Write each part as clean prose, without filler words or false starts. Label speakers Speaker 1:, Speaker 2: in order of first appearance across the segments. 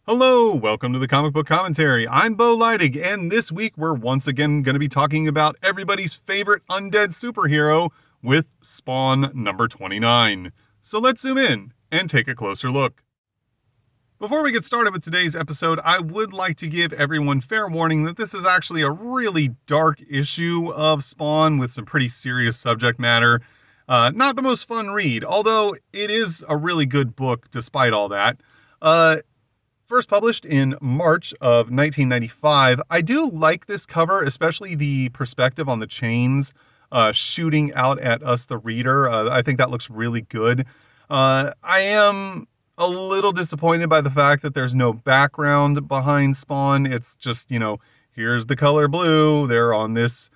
Speaker 1: Hello, welcome to the Comic Book Commentary. I'm Bo Leidig, and this week we're once again going to be talking about everybody's favorite undead superhero with Spawn number 29. So let's zoom in and take a closer look. Before we get started with today's episode, I would like to give everyone fair warning that this is actually a really dark issue of Spawn with some pretty serious subject matter. Not the most fun read, although it is a really good book despite all that. First published in March of 1995. I do like this cover, especially the perspective on the chains shooting out at us, the reader. I think that looks really good. I am a little disappointed by the fact that there's no background behind Spawn. It's just, here's the color blue. They're on this,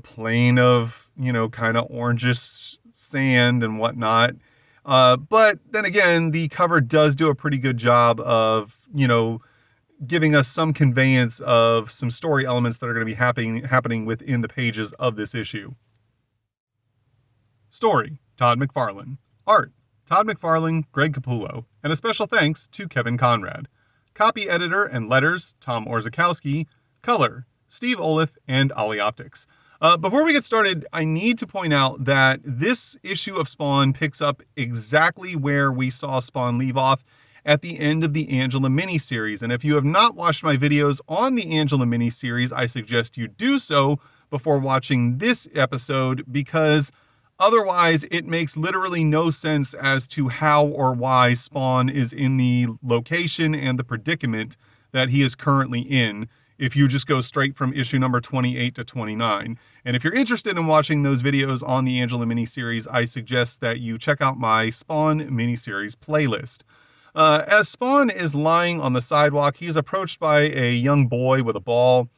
Speaker 1: plane of, kind of orangish sand and whatnot. But then again, the cover does do a pretty good job of, giving us some conveyance of some story elements that are going to be happening within the pages of this issue. Story, Todd McFarlane. Art, Todd McFarlane, Greg Capullo. And a special thanks to Kevin Conrad. Copy editor and letters, Tom Orzechowski. Color, Steve Oliff and Ollie Optics. Before we get started, I need to point out that this issue of Spawn picks up exactly where we saw Spawn leave off at the end of the Angela miniseries. And if you have not watched my videos on the Angela miniseries, I suggest you do so before watching this episode, because otherwise it makes literally no sense as to how or why Spawn is in the location and the predicament that he is currently in, if you just go straight from issue number 28 to 29. And if you're interested in watching those videos on the Angela miniseries, I suggest that you check out my Spawn miniseries playlist. As Spawn is lying on the sidewalk, he is approached by a young boy with a ball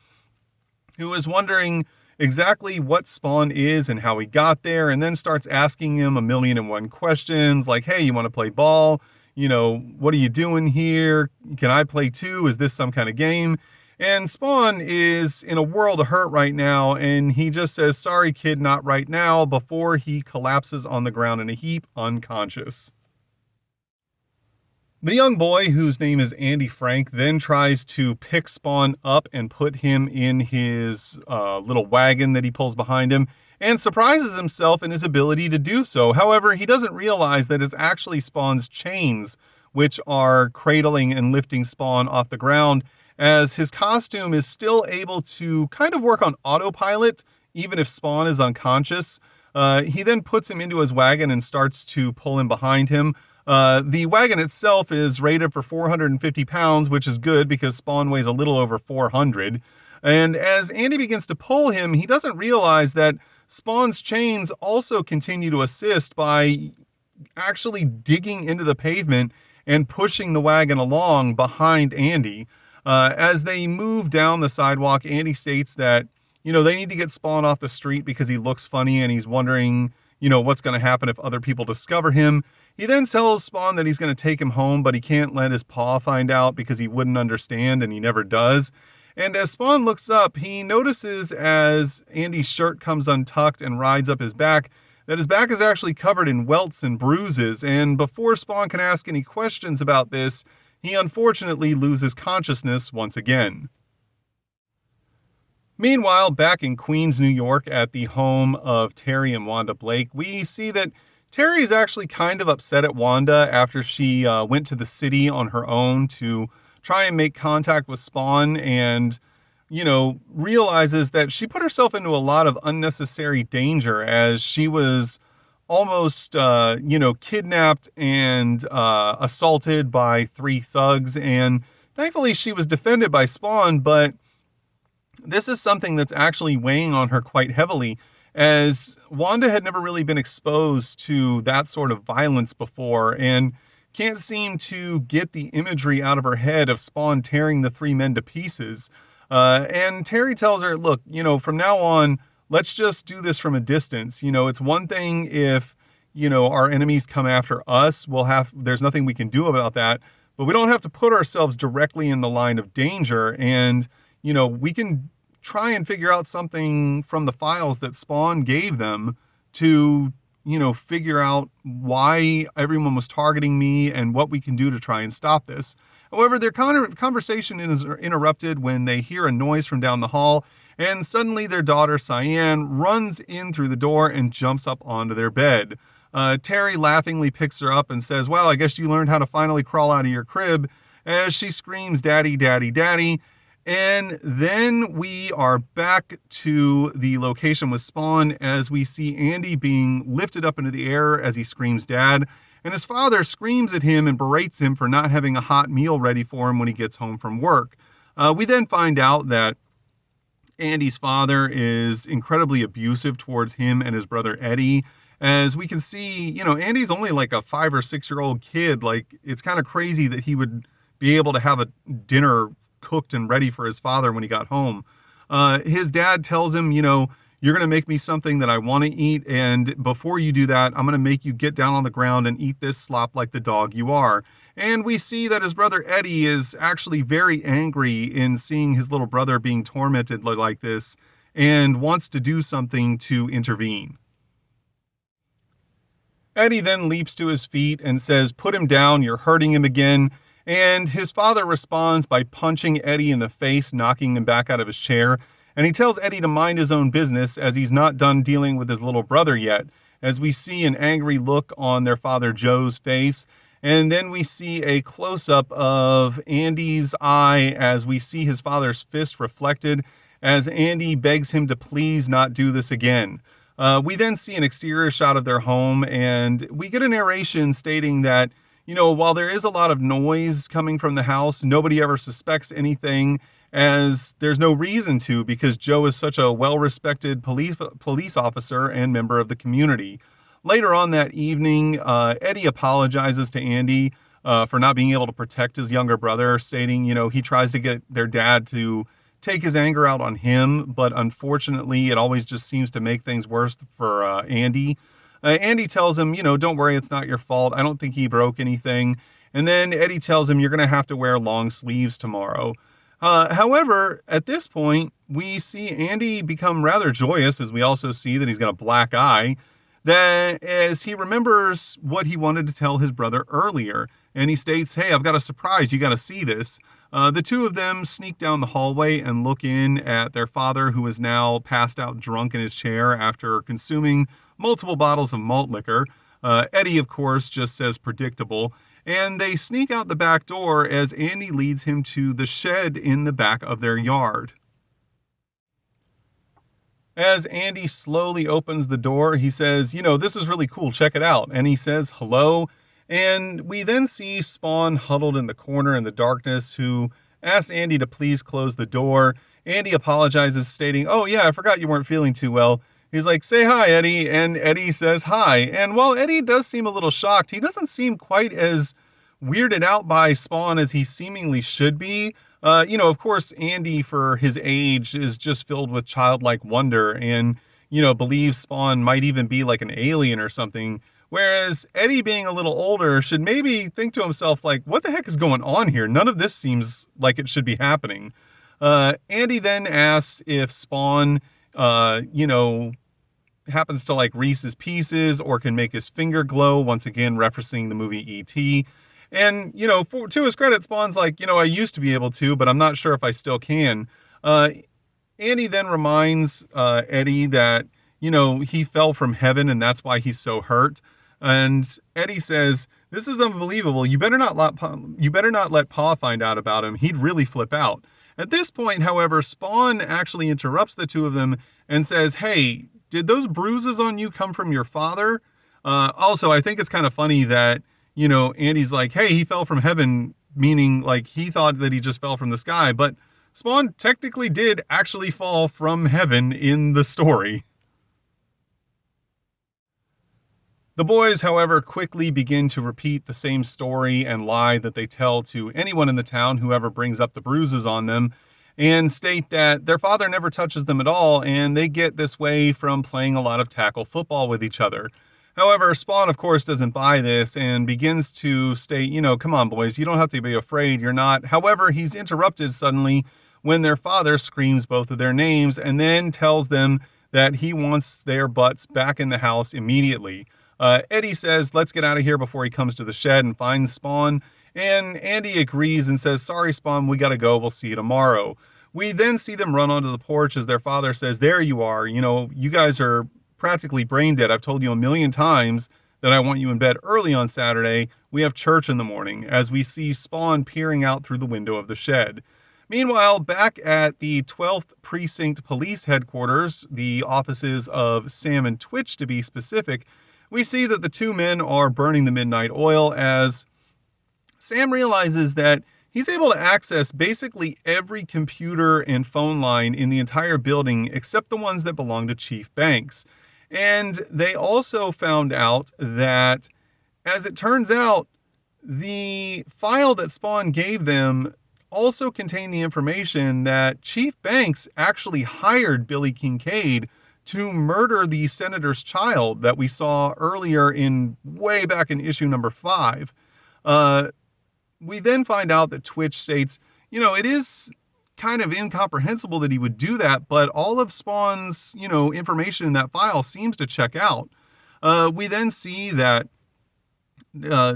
Speaker 1: who is wondering exactly what Spawn is and how he got there, and then starts asking him 1,000,001 questions like, hey, you want to play ball? What are you doing here? Can I play too? Is this some kind of game? And Spawn is in a world of hurt right now, and he just says, sorry kid, not right now, before he collapses on the ground in a heap, unconscious. The young boy, whose name is Andy Frank, then tries to pick Spawn up and put him in his little wagon that he pulls behind him, and surprises himself in his ability to do so. However, he doesn't realize that it's actually Spawn's chains, which are cradling and lifting Spawn off the ground, as his costume is still able to kind of work on autopilot, even if Spawn is unconscious. He then puts him into his wagon and starts to pull him behind him. The wagon itself is rated for 450 pounds, which is good because Spawn weighs a little over 400. And as Andy begins to pull him, he doesn't realize that Spawn's chains also continue to assist by actually digging into the pavement and pushing the wagon along behind Andy. As they move down the sidewalk, Andy states that, they need to get Spawn off the street because he looks funny and he's wondering, what's going to happen if other people discover him. He then tells Spawn that he's going to take him home, but he can't let his paw find out because he wouldn't understand, and he never does. And as Spawn looks up, he notices as Andy's shirt comes untucked and rides up his back, that his back is actually covered in welts and bruises. And before Spawn can ask any questions about this, he unfortunately loses consciousness once again. Meanwhile, back in Queens, New York, at the home of Terry and Wanda Blake, we see that Terry is actually kind of upset at Wanda after she went to the city on her own to try and make contact with Spawn, and, realizes that she put herself into a lot of unnecessary danger as she was almost, kidnapped and assaulted by 3 thugs. And thankfully she was defended by Spawn, but this is something that's actually weighing on her quite heavily, as Wanda had never really been exposed to that sort of violence before and can't seem to get the imagery out of her head of Spawn tearing the 3 men to pieces. And Terry tells her, look, from now on, let's just do this from a distance. It's one thing if, our enemies come after us, there's nothing we can do about that, but we don't have to put ourselves directly in the line of danger. And, we can try and figure out something from the files that Spawn gave them to figure out why everyone was targeting me and what we can do to try and stop this. However, their conversation is interrupted when they hear a noise from down the hall, and suddenly their daughter, Cyan, runs in through the door and jumps up onto their bed. Terry laughingly picks her up and says, well, I guess you learned how to finally crawl out of your crib, as she screams, Daddy, Daddy, Daddy. And then we are back to the location with Spawn as we see Andy being lifted up into the air as he screams Dad. And his father screams at him and berates him for not having a hot meal ready for him when he gets home from work. We then find out that Andy's father is incredibly abusive towards him and his brother Eddie. As we can see, Andy's only like a 5 or 6 year old kid. Like, it's kind of crazy that he would be able to have a dinner cooked and ready for his father when he got home. His dad tells him, you're going to make me something that I want to eat. And before you do that, I'm going to make you get down on the ground and eat this slop like the dog you are. And we see that his brother Eddie is actually very angry in seeing his little brother being tormented like this and wants to do something to intervene. Eddie then leaps to his feet and says, put him down, you're hurting him again. And his father responds by punching Eddie in the face, knocking him back out of his chair. And he tells Eddie to mind his own business as he's not done dealing with his little brother yet, as we see an angry look on their father Joe's face. And then we see a close-up of Andy's eye as we see his father's fist reflected as Andy begs him to please not do this again. We then see an exterior shot of their home, and we get a narration stating that while there is a lot of noise coming from the house, nobody ever suspects anything, as there's no reason to, because Joe is such a well-respected police officer and member of the community. Later on that evening, Eddie apologizes to Andy for not being able to protect his younger brother, stating, he tries to get their dad to take his anger out on him, but unfortunately, it always just seems to make things worse for Andy. Andy tells him, don't worry, it's not your fault. I don't think he broke anything. And then Eddie tells him, you're going to have to wear long sleeves tomorrow. However, at this point, we see Andy become rather joyous, as we also see that he's got a black eye, that as he remembers what he wanted to tell his brother earlier. And he states, hey, I've got a surprise. You got to see this. The two of them sneak down the hallway and look in at their father, who is now passed out drunk in his chair after consuming multiple bottles of malt liquor. Eddie, of course, just says predictable. And they sneak out the back door as Andy leads him to the shed in the back of their yard. As Andy slowly opens the door, he says, this is really cool, check it out. And he says, hello. And we then see Spawn huddled in the corner in the darkness, who asks Andy to please close the door. Andy apologizes, stating, oh yeah, I forgot you weren't feeling too well. He's like, say hi, Eddie. And Eddie says hi. And while Eddie does seem a little shocked, he doesn't seem quite as weirded out by Spawn as he seemingly should be. Of course, Andy, for his age, is just filled with childlike wonder and, believes Spawn might even be like an alien or something. Whereas Eddie, being a little older, should maybe think to himself, like, what the heck is going on here? None of this seems like it should be happening. Andy then asks if Spawn, happens to like Reese's Pieces or can make his finger glow, once again referencing the movie E.T. And, to his credit, Spawn's like, I used to be able to, but I'm not sure if I still can. Andy then reminds Eddie that, he fell from heaven and that's why he's so hurt. And Eddie says, this is unbelievable. You better not let Pa find out about him. He'd really flip out. At this point, however, Spawn actually interrupts the two of them and says, hey, did those bruises on you come from your father? Also, I think it's kind of funny that, Andy's like, hey, he fell from heaven, meaning like he thought that he just fell from the sky. But Spawn technically did actually fall from heaven in the story. The boys, however, quickly begin to repeat the same story and lie that they tell to anyone in the town who ever brings up the bruises on them, and state that their father never touches them at all, and they get this way from playing a lot of tackle football with each other. However, Spawn, of course, doesn't buy this and begins to state, come on, boys, you don't have to be afraid, you're not. However, he's interrupted suddenly when their father screams both of their names and then tells them that he wants their butts back in the house immediately. Eddie says, let's get out of here before he comes to the shed and finds Spawn. And Andy agrees and says, sorry, Spawn, we gotta go. We'll see you tomorrow. We then see them run onto the porch as their father says, there you are. You know, you guys are practically brain dead. I've told you a million times that I want you in bed early on Saturday. We have church in the morning, as we see Spawn peering out through the window of the shed. Meanwhile, back at the 12th Precinct Police Headquarters, the offices of Sam and Twitch to be specific, we see that the two men are burning the midnight oil as Sam realizes that he's able to access basically every computer and phone line in the entire building except the ones that belong to Chief Banks. And they also found out that, as it turns out, the file that Spawn gave them also contained the information that Chief Banks actually hired Billy Kincaid to murder the senator's child that we saw earlier way back in issue number 5. We then find out that Twitch states, you know, it is kind of incomprehensible that he would do that, but all of Spawn's, information in that file seems to check out. We then see that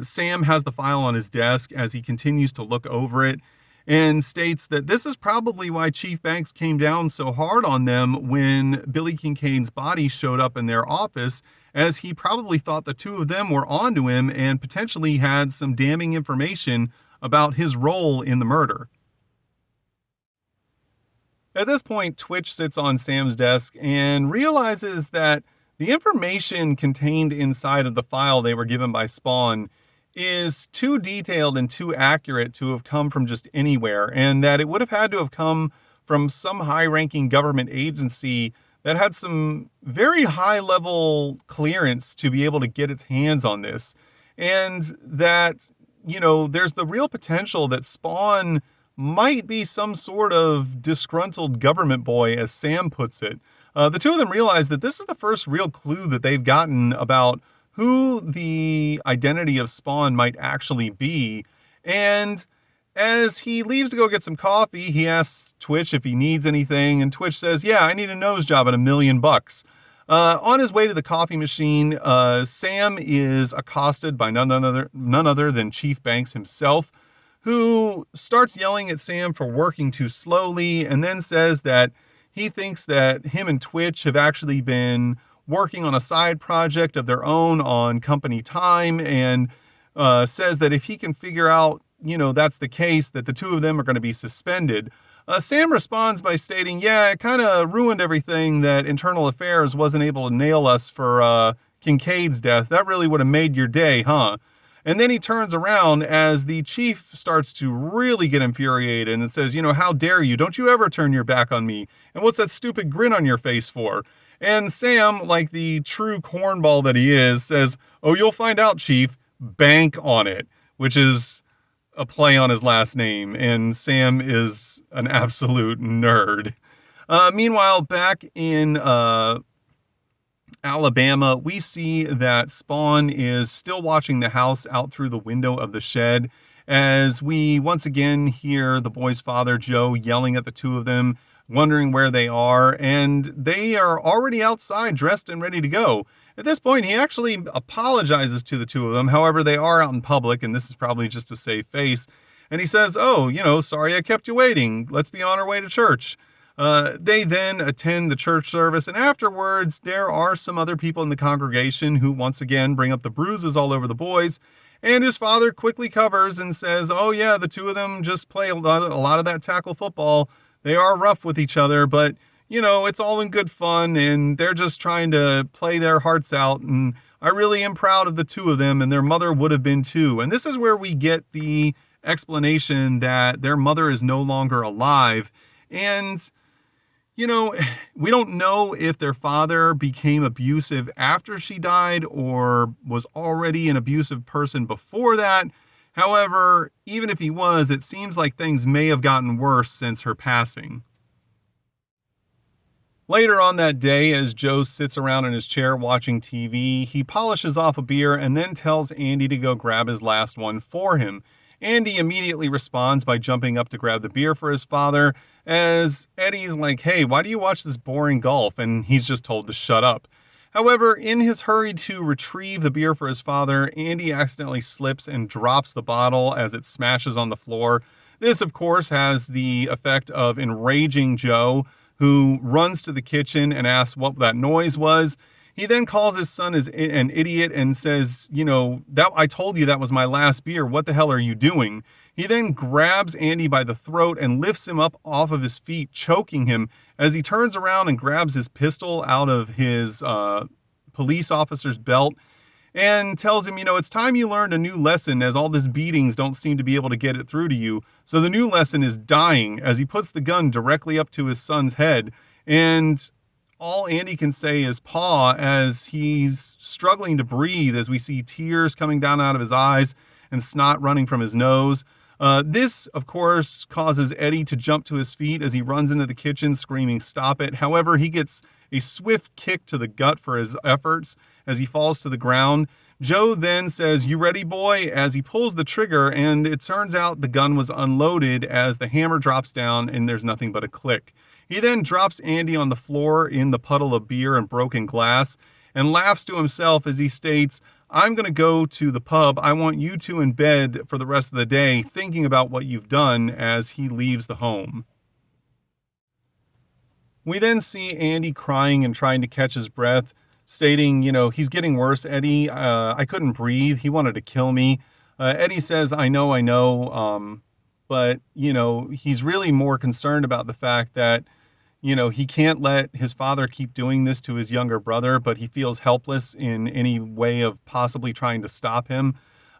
Speaker 1: Sam has the file on his desk as he continues to look over it and states that this is probably why Chief Banks came down so hard on them when Billy Kincaid's body showed up in their office, as he probably thought the two of them were onto him and potentially had some damning information about his role in the murder. At this point, Twitch sits on Sam's desk and realizes that the information contained inside of the file they were given by Spawn is too detailed and too accurate to have come from just anywhere, and that it would have had to have come from some high-ranking government agency that had some very high-level clearance to be able to get its hands on this. And that, there's the real potential that Spawn might be some sort of disgruntled government boy, as Sam puts it. The two of them realize that this is the first real clue that they've gotten about who the identity of Spawn might actually be. And as he leaves to go get some coffee, he asks Twitch if he needs anything, and Twitch says, yeah, I need a nose job at $1 million. On his way to the coffee machine, Sam is accosted by none other than Chief Banks himself, who starts yelling at Sam for working too slowly, and then says that he thinks that him and Twitch have actually been working on a side project of their own on company time, and says that if he can figure out, that's the case, that the two of them are going to be suspended. Sam responds by stating, yeah, it kind of ruined everything that Internal Affairs wasn't able to nail us for Kincaid's death. That really would have made your day, huh? And then he turns around as the chief starts to really get infuriated and says, how dare you? Don't you ever turn your back on me? And what's that stupid grin on your face for? And Sam, like the true cornball that he is, says, oh, you'll find out, Chief. Bank on it, which is a play on his last name. And Sam is an absolute nerd. Meanwhile, back in Alabama, we see that Spawn is still watching the house out through the window of the shed, as we once again hear the boy's father, Joe, yelling at the two of them, wondering where they are, and they are already outside dressed and ready to go. At this point, he actually apologizes to the two of them. However, they are out in public, and this is probably just to save face. And he says, oh, sorry I kept you waiting. Let's be on our way to church. They then attend the church service, and afterwards, there are some other people in the congregation who once again bring up the bruises all over the boys, and his father quickly covers and says, oh yeah, the two of them just play a lot of that tackle football. They are rough with each other, but, it's all in good fun, and they're just trying to play their hearts out, and I really am proud of the two of them, and their mother would have been too. And this is where we get the explanation that their mother is no longer alive, and we don't know if their father became abusive after she died or was already an abusive person before that. However, even if he was, it seems like things may have gotten worse since her passing. Later on that day, as Joe sits around in his chair watching TV, he polishes off a beer and then tells Andy to go grab his last one for him. Andy immediately responds by jumping up to grab the beer for his father, as Eddie's like, hey, why do you watch this boring golf? And he's just told to shut up. However, in his hurry to retrieve the beer for his father, Andy accidentally slips and drops the bottle as it smashes on the floor. This, of course, has the effect of enraging Joe, who runs to the kitchen and asks what that noise was. He then calls his son as an idiot and says, that I told you that was my last beer. What the hell are you doing? He then grabs Andy by the throat and lifts him up off of his feet, choking him as he turns around and grabs his pistol out of his police officer's belt and tells him, it's time you learned a new lesson, as all this beatings don't seem to be able to get it through to you. So the new lesson is dying, as he puts the gun directly up to his son's head. And all Andy can say is paw as he's struggling to breathe, as we see tears coming down out of his eyes and snot running from his nose. This, of course, causes Eddie to jump to his feet as he runs into the kitchen screaming, "Stop it." However, he gets a swift kick to the gut for his efforts as he falls to the ground. Joe then says, "You ready, boy?" as he pulls the trigger, and it turns out the gun was unloaded as the hammer drops down and there's nothing but a click. He then drops Andy on the floor in the puddle of beer and broken glass and laughs to himself as he states, "I'm going to go to the pub. I want you two in bed for the rest of the day thinking about what you've done," as he leaves the home. We then see Andy crying and trying to catch his breath, stating, he's getting worse, Eddie. I couldn't breathe. He wanted to kill me. Eddie says, I know. But, he's really more concerned about the fact that, he can't let his father keep doing this to his younger brother, but he feels helpless in any way of possibly trying to stop him.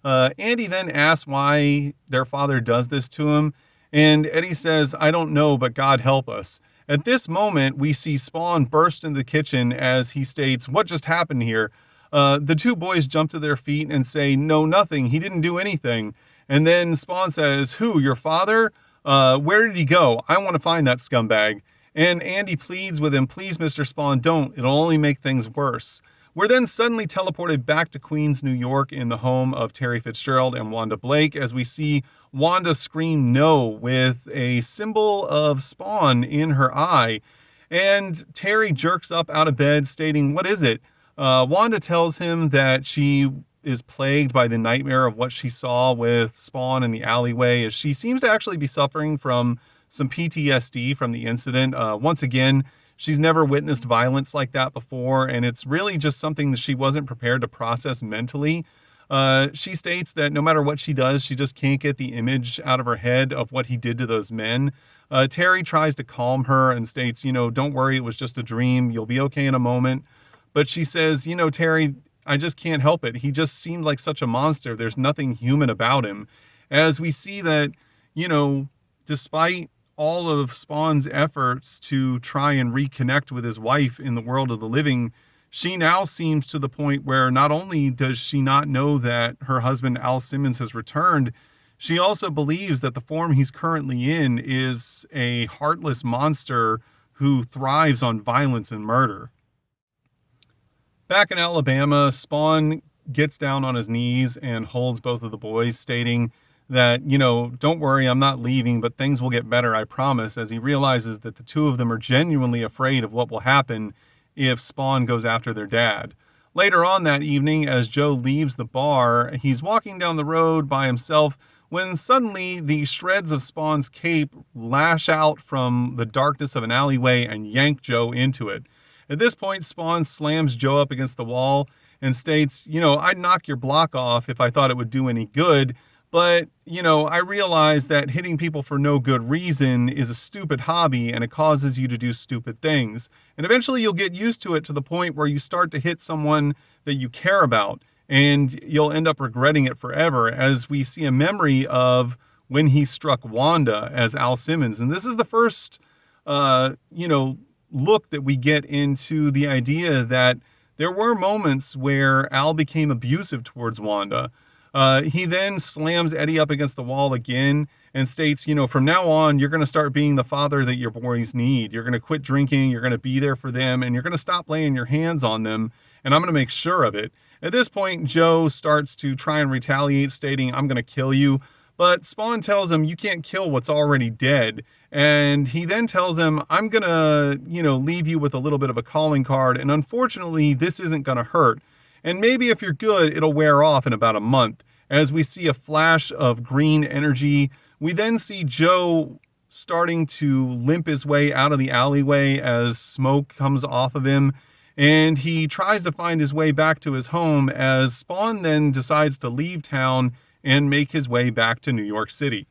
Speaker 1: Andy then asks why their father does this to him, and Eddie says, I don't know, but God help us. At this moment, we see Spawn burst into the kitchen as he states, what just happened here? The two boys jump to their feet and say, no, nothing. He didn't do anything. And then Spawn says, who, your father? Where did he go? I want to find that scumbag. And Andy pleads with him, please, Mr. Spawn, don't. It'll only make things worse. We're then suddenly teleported back to Queens, New York, in the home of Terry Fitzgerald and Wanda Blake, as we see Wanda scream no with a symbol of Spawn in her eye. And Terry jerks up out of bed stating, what is it? Wanda tells him that she is plagued by the nightmare of what she saw with Spawn in the alleyway, as she seems to actually be suffering from some PTSD from the incident. Once again, she's never witnessed violence like that before, and it's really just something that she wasn't prepared to process mentally. She states that no matter what she does, she just can't get the image out of her head of what he did to those men. Terry tries to calm her and states, don't worry, it was just a dream. You'll be okay in a moment. But she says, Terry, I just can't help it. He just seemed like such a monster. There's nothing human about him. As we see that, despite all of Spawn's efforts to try and reconnect with his wife in the world of the living, she now seems to the point where not only does she not know that her husband Al Simmons has returned, she also believes that the form he's currently in is a heartless monster who thrives on violence and murder. Back in Alabama, Spawn gets down on his knees and holds both of the boys, stating that, don't worry, I'm not leaving, but things will get better, I promise, as he realizes that the two of them are genuinely afraid of what will happen if Spawn goes after their dad. Later on that evening, as Joe leaves the bar, he's walking down the road by himself when suddenly the shreds of Spawn's cape lash out from the darkness of an alleyway and yank Joe into it. At this point, Spawn slams Joe up against the wall and states, I'd knock your block off if I thought it would do any good, but, I realize that hitting people for no good reason is a stupid hobby and it causes you to do stupid things. And eventually you'll get used to it to the point where you start to hit someone that you care about and you'll end up regretting it forever, as we see a memory of when he struck Wanda as Al Simmons. And this is the first, look that we get into the idea that there were moments where Al became abusive towards Wanda. He then slams Eddie up against the wall again and states, from now on, you're going to start being the father that your boys need. You're going to quit drinking. You're going to be there for them, and you're going to stop laying your hands on them. And I'm going to make sure of it. At this point, Joe starts to try and retaliate, stating, I'm going to kill you. But Spawn tells him, you can't kill what's already dead. And he then tells him, I'm going to, leave you with a little bit of a calling card. And unfortunately, this isn't going to hurt. And maybe if you're good, it'll wear off in about a month. As we see a flash of green energy, we then see Joe starting to limp his way out of the alleyway as smoke comes off of him. And he tries to find his way back to his home as Spawn then decides to leave town and make his way back to New York City.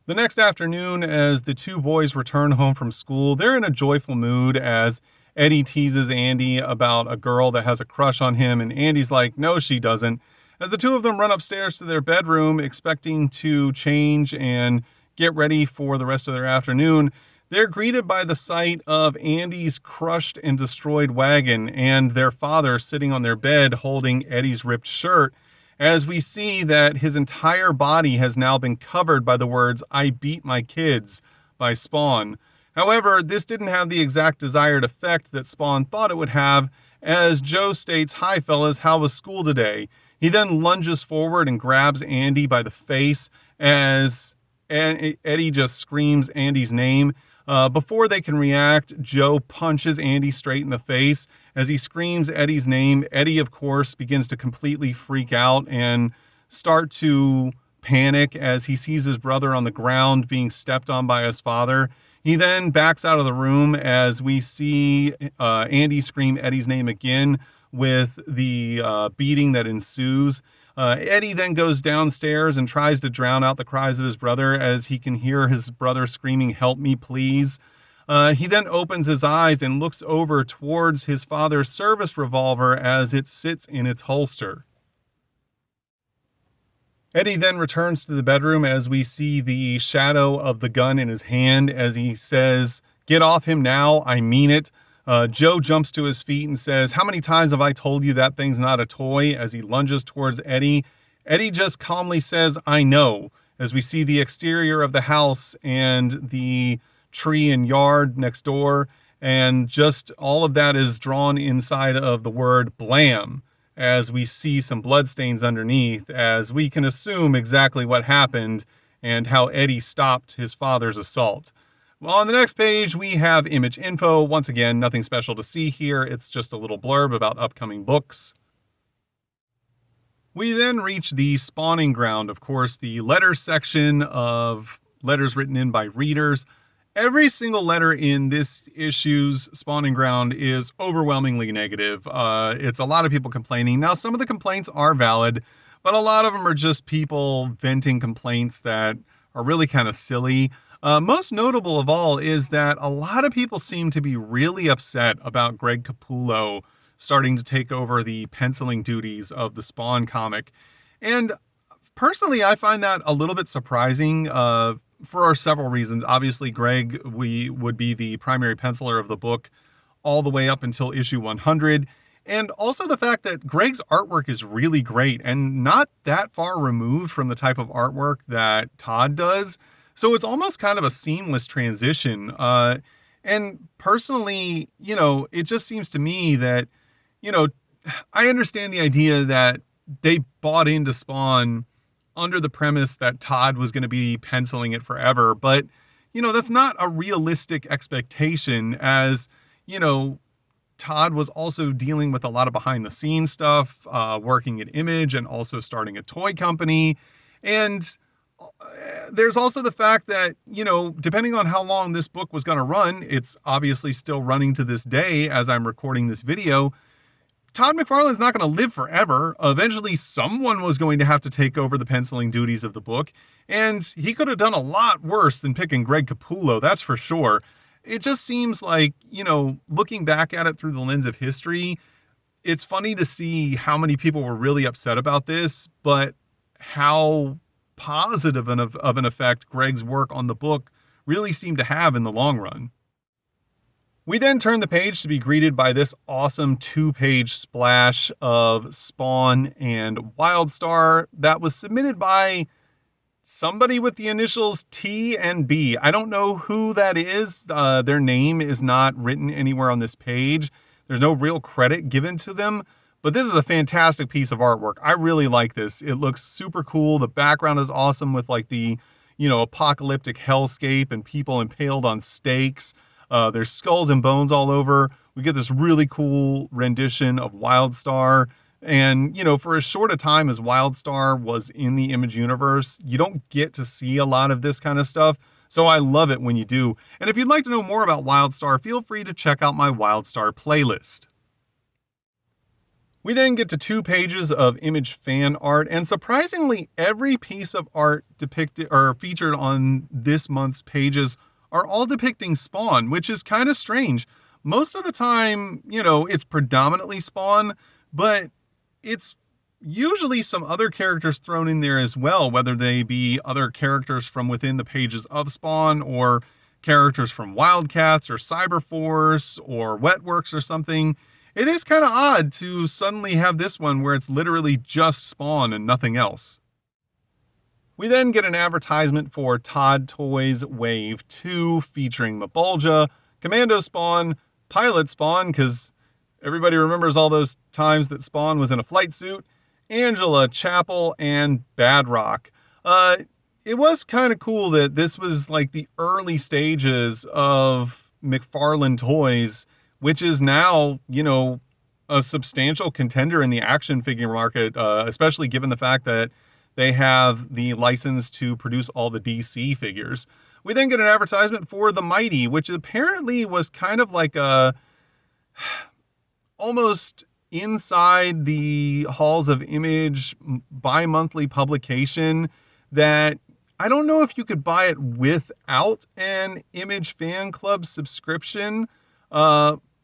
Speaker 1: The next afternoon, as the two boys return home from school, they're in a joyful mood as Eddie teases Andy about a girl that has a crush on him, and Andy's like, no, she doesn't. As the two of them run upstairs to their bedroom, expecting to change and get ready for the rest of their afternoon, they're greeted by the sight of Andy's crushed and destroyed wagon and their father sitting on their bed holding Eddie's ripped shirt, as we see that his entire body has now been covered by the words, "I beat my kids," by Spawn. However, this didn't have the exact desired effect that Spawn thought it would have, as Joe states, "Hi fellas, how was school today?" He then lunges forward and grabs Andy by the face as Eddie just screams Andy's name. Before they can react, Joe punches Andy straight in the face. As he screams Eddie's name, Eddie, of course, begins to completely freak out and start to panic as he sees his brother on the ground being stepped on by his father. He then backs out of the room as we see Andy scream Eddie's name again with the beating that ensues. Eddie then goes downstairs and tries to drown out the cries of his brother as he can hear his brother screaming, "Help me, please." He then opens his eyes and looks over towards his father's service revolver as it sits in its holster. Eddie then returns to the bedroom as we see the shadow of the gun in his hand as he says, "Get off him now, I mean it." Joe jumps to his feet and says, "How many times have I told you that thing's not a toy?" as he lunges towards Eddie. Eddie just calmly says, "I know," as we see the exterior of the house and the tree and yard next door, and just all of that is drawn inside of the word "blam," as we see some bloodstains underneath, as we can assume exactly what happened and how Eddie stopped his father's assault. Well, on the next page, we have image info. Once again, nothing special to see here. It's just a little blurb about upcoming books. We then reach the spawning ground, of course, the letter section of letters written in by readers. Every single letter in this issue's spawning ground is overwhelmingly negative. It's a lot of people complaining. Now, some of the complaints are valid, but a lot of them are just people venting complaints that are really kind of silly. Most notable of all is that a lot of people seem to be really upset about Greg Capullo starting to take over the penciling duties of the Spawn comic. And personally, I find that a little bit surprising for several reasons. Obviously, Greg would be the primary penciler of the book all the way up until issue 100. And also the fact that Greg's artwork is really great and not that far removed from the type of artwork that Todd does. So it's almost kind of a seamless transition. And personally, it just seems to me that, I understand the idea that they bought into Spawn under the premise that Todd was going to be penciling it forever. But, that's not a realistic expectation as, Todd was also dealing with a lot of behind the scenes stuff, working at Image and also starting a toy company. And there's also the fact that, depending on how long this book was going to run, it's obviously still running to this day as I'm recording this video. Todd McFarlane's not going to live forever. Eventually, someone was going to have to take over the penciling duties of the book, and he could have done a lot worse than picking Greg Capullo, that's for sure. It just seems like, looking back at it through the lens of history, it's funny to see how many people were really upset about this, but how positive of an effect Greg's work on the book really seemed to have in the long run. We then turn the page to be greeted by this awesome 2-page splash of Spawn and Wildstar that was submitted by somebody with the initials T and B. I don't know who that is. Their name is not written anywhere on this page. There's no real credit given to them, But this is a fantastic piece of artwork. I really like this. It looks super cool. The background is awesome with like the, apocalyptic hellscape and people impaled on stakes. There's skulls and bones all over. We get this really cool rendition of Wildstar. And, for as short a time as Wildstar was in the Image universe, you don't get to see a lot of this kind of stuff. So I love it when you do. And if you'd like to know more about Wildstar, feel free to check out my Wildstar playlist. We then get to 2 pages of Image fan art, and surprisingly, every piece of art depicted or featured on this month's pages are all depicting Spawn, which is kind of strange. Most of the time, it's predominantly Spawn, but it's usually some other characters thrown in there as well, whether they be other characters from within the pages of Spawn or characters from Wildcats or Cyberforce or Wetworks or something. It is kind of odd to suddenly have this one where it's literally just Spawn and nothing else. We then get an advertisement for Todd Toys Wave 2 featuring Mabulja, Commando Spawn, Pilot Spawn, because everybody remembers all those times that Spawn was in a flight suit, Angela, Chapel, and Badrock. It was kind of cool that this was like the early stages of McFarlane Toys, which is now, a substantial contender in the action figure market, especially given the fact that they have the license to produce all the DC figures. We then get an advertisement for The Mighty, which apparently was kind of like a almost inside the halls of Image bi-monthly publication that I don't know if you could buy it without an Image fan club subscription.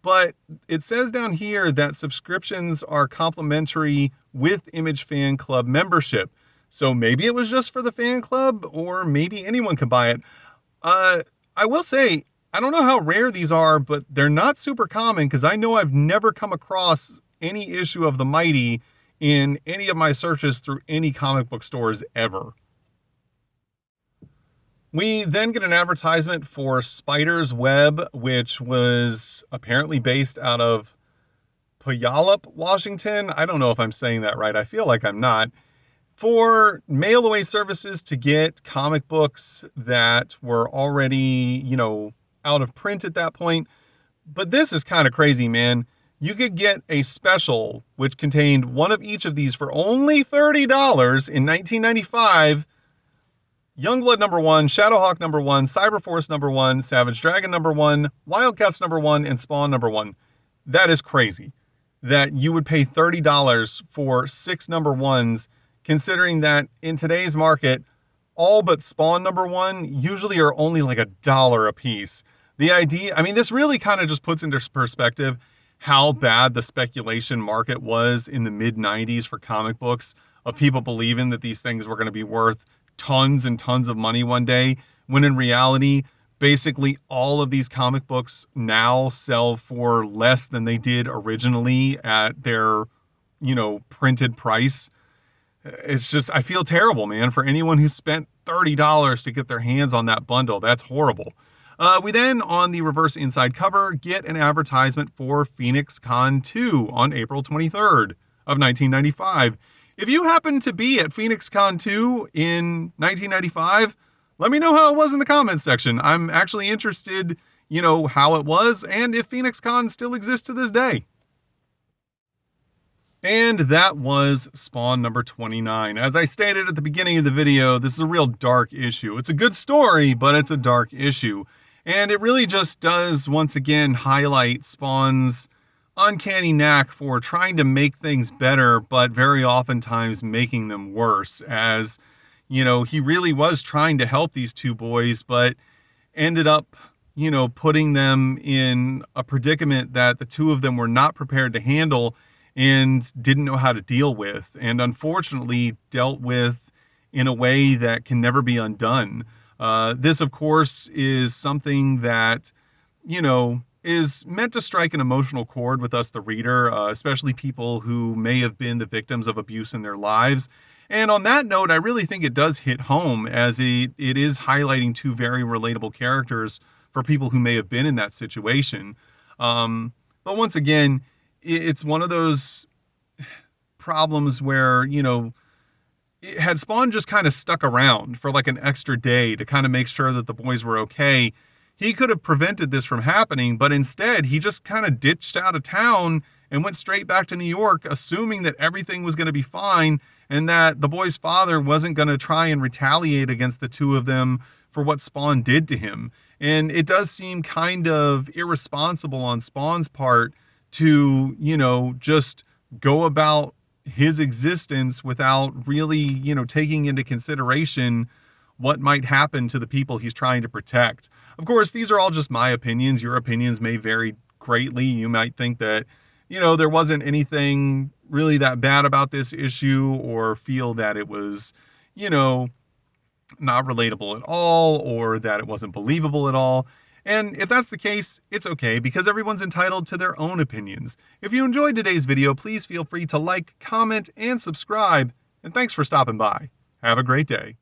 Speaker 1: But it says down here that subscriptions are complimentary with Image Fan Club membership. So maybe it was just for the fan club, or maybe anyone could buy it. I will say, I don't know how rare these are, but they're not super common because I know I've never come across any issue of The Mighty in any of my searches through any comic book stores ever. We then get an advertisement for Spider's Web, which was apparently based out of Puyallup, Washington. I don't know if I'm saying that right. I feel like I'm not. For mail-away services to get comic books that were already, out of print at that point. But this is kind of crazy, man. You could get a special which contained one of each of these for only $30 in 1995. Youngblood #1, Shadowhawk #1, Cyberforce #1, Savage Dragon #1, Wildcats #1, and Spawn #1. That is crazy. That you would pay $30 for 6 #1s, considering that in today's market, all but Spawn #1 usually are only like $1 a piece. The idea, this really kind of just puts into perspective how bad the speculation market was in the mid-90s for comic books, of people believing that these things were going to be worth tons and tons of money one day, when in reality, basically all of these comic books now sell for less than they did originally at their, printed price. It's just, I feel terrible, man, for anyone who spent $30 to get their hands on that bundle. That's horrible. We then, on the reverse inside cover, get an advertisement for Phoenix Con 2 on April 23rd of 1995. If you happen to be at Phoenix Con 2 in 1995, let me know how it was in the comments section. I'm actually interested, how it was and if Phoenix Con still exists to this day. And that was Spawn number 29. As I stated at the beginning of the video, this is a real dark issue. It's a good story, but it's a dark issue. And it really just does, once again, highlight Spawn's uncanny knack for trying to make things better, but very oftentimes making them worse. As, he really was trying to help these 2 boys, but ended up, putting them in a predicament that the 2 of them were not prepared to handle and didn't know how to deal with, and unfortunately dealt with in a way that can never be undone. This, of course, is something that, is meant to strike an emotional chord with us, the reader, especially people who may have been the victims of abuse in their lives. And on that note, I really think it does hit home, as it is highlighting 2 very relatable characters for people who may have been in that situation. But once again, it's one of those problems where, had Spawn just kind of stuck around for like an extra day to kind of make sure that the boys were okay, he could have prevented this from happening, but instead he just kind of ditched out of town and went straight back to New York, assuming that everything was going to be fine and that the boy's father wasn't going to try and retaliate against the two of them for what Spawn did to him. And it does seem kind of irresponsible on Spawn's part to, just go about his existence without really, taking into consideration what might happen to the people he's trying to protect. Of course, these are all just my opinions. Your opinions may vary greatly. You might think that, there wasn't anything really that bad about this issue, or feel that it was, not relatable at all, or that it wasn't believable at all. And if that's the case, it's okay, because everyone's entitled to their own opinions. If you enjoyed today's video, please feel free to like, comment, and subscribe. And thanks for stopping by. Have a great day.